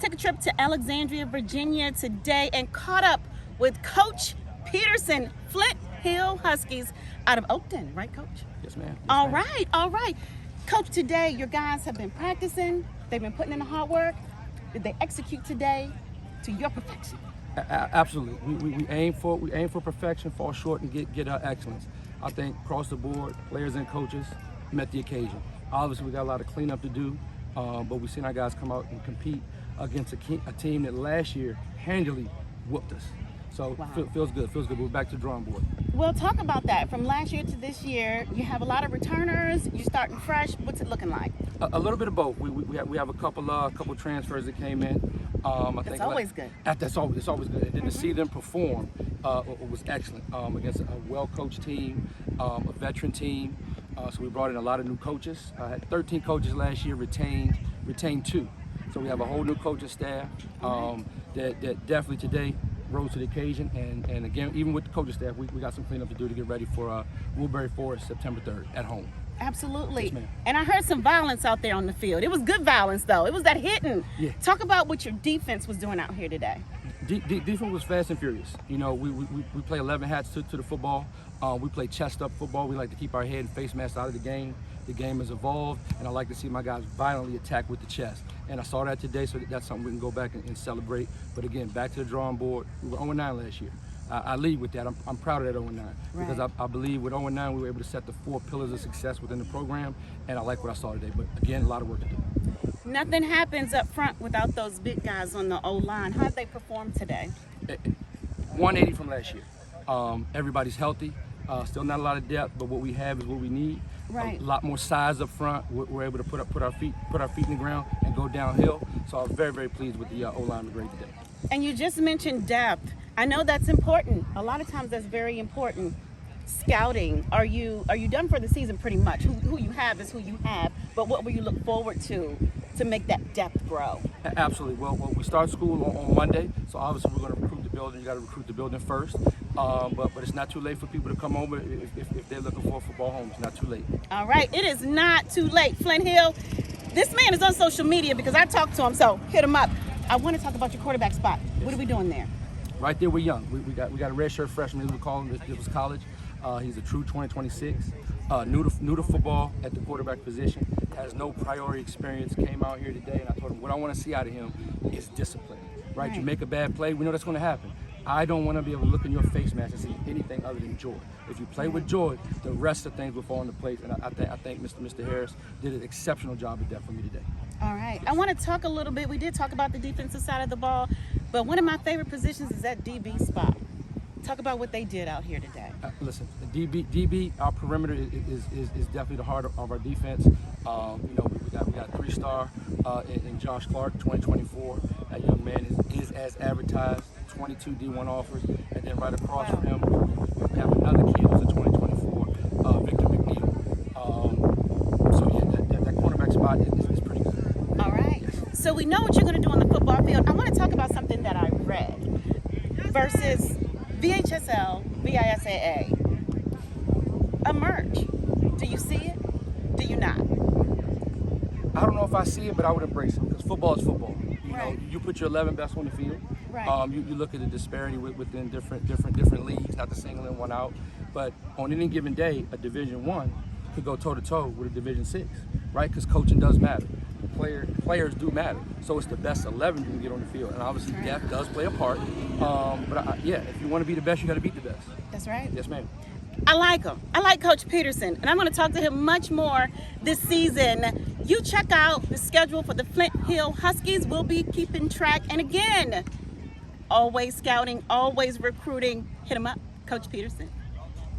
took a trip to Alexandria, Virginia today and caught up with Coach Peterson, Flint Hill Huskies out of Oakton, right, Coach? Yes, ma'am. Yes, all ma'am. right, all right. Coach, today your guys have been practicing. They've been putting in the hard work. Did they execute today to your perfection? Absolutely. We aim for perfection, fall short, and get excellence. I think across the board, players and coaches met the occasion. Obviously, we got a lot of cleanup to do, but we've seen our guys come out and compete against a team that last year handily whooped us. So wow. Feels good. Feels good. We're back to the drawing board. Well, talk about that. From last year to this year, you have a lot of returners. You're starting fresh. What's it looking like? A little bit of both. We have a couple transfers that came in. That's always good. It's always good. And then to see them perform was excellent against a well-coached team, a veteran team. So we brought in a lot of new coaches. Had 13 coaches last year, retained 2. So we have a whole new coaching staff that definitely today rose to the occasion. And again, even with the coaching staff, we got some cleanup to do to get ready for Woodbury Forest September 3rd at home. Absolutely. Yes, ma'am. And I heard some violence out there on the field. It was good violence, though. It was that hitting. Yeah. Talk about what your defense was doing out here today. Defense was fast and furious. You know, we play 11 hats to the football. We play chest up football. We like to keep our head and face mask out of the game. The game has evolved, and I like to see my guys violently attack with the chest. And I saw that today, so that's something we can go back and celebrate. But again, back to the drawing board. We were 0-9 last year. I lead with that. I'm proud of that 0-9 because I believe with 0-9 we were able to set the 4 pillars of success within the program, and I like what I saw today. But again, a lot of work to do. Nothing happens up front without those big guys on the O-line. How did they perform today? 180 from last year. Everybody's healthy. Still not a lot of depth, but what we have is what we need. Right. A lot more size up front. We're able to put our feet in the ground and go downhill. So I was very, very pleased with the O-line grade today. And you just mentioned depth. I know that's important. A lot of times that's very important. Scouting. Are you done for the season pretty much? Who you have is who you have. But what will you look forward to make that depth grow? Absolutely. Well, we start school on Monday, so obviously we're going to recruit the building. You got to recruit the building first. But it's not too late for people to come over if they're looking for a football home. It's not too late. All right. It is not too late. Flint Hill, this man is on social media because I talked to him, so hit him up. I want to talk about your quarterback spot. Yes. What are we doing there? Right there, we're young. We got a redshirt freshman, as we call him. This was college. He's a true 2026. New to football at the quarterback position. Has no priority experience. Came out here today, and I told him what I want to see out of him is discipline. Right? You make a bad play, we know that's going to happen. I don't want to be able to look in your face mask and see anything other than joy. If you play with joy, the rest of things will fall into place. And I think Mr. Harris did an exceptional job of that for me today. All right. I want to talk a little bit. We did talk about the defensive side of the ball, but one of my favorite positions is that DB spot. Talk about what they did out here today. Listen, the DB, our perimeter is definitely the heart of our defense. We got 3-star in Josh Clark, 2024. That young man is as advertised. 22 D1 offers, and then right across from him, we have another kid who's a 2024, Victor McNeil. So yeah, that cornerback spot is pretty good. All right. Yes. So we know what you're going to do on the football field. I want to talk about something that I read versus VHSL, VISAA. A merge. Do you see it? Do you not? I don't know if I see it, but I would embrace it because football is football. You know, you put your 11 best on the field. Right. You look at the disparity within different leagues, not to single in one out, but on any given day, a Division I could go toe-to-toe with a Division VI, right? Because coaching does matter. Players do matter. So it's the best 11 you can get on the field, and obviously depth does play a part. But if you want to be the best, you got to beat the best. That's right. Yes, ma'am. I like him. I like Coach Peterson, and I'm going to talk to him much more this season. You check out the schedule for the Flint Hill Huskies. We'll be keeping track. And again, always scouting, always recruiting. Hit him up, Coach Peterson.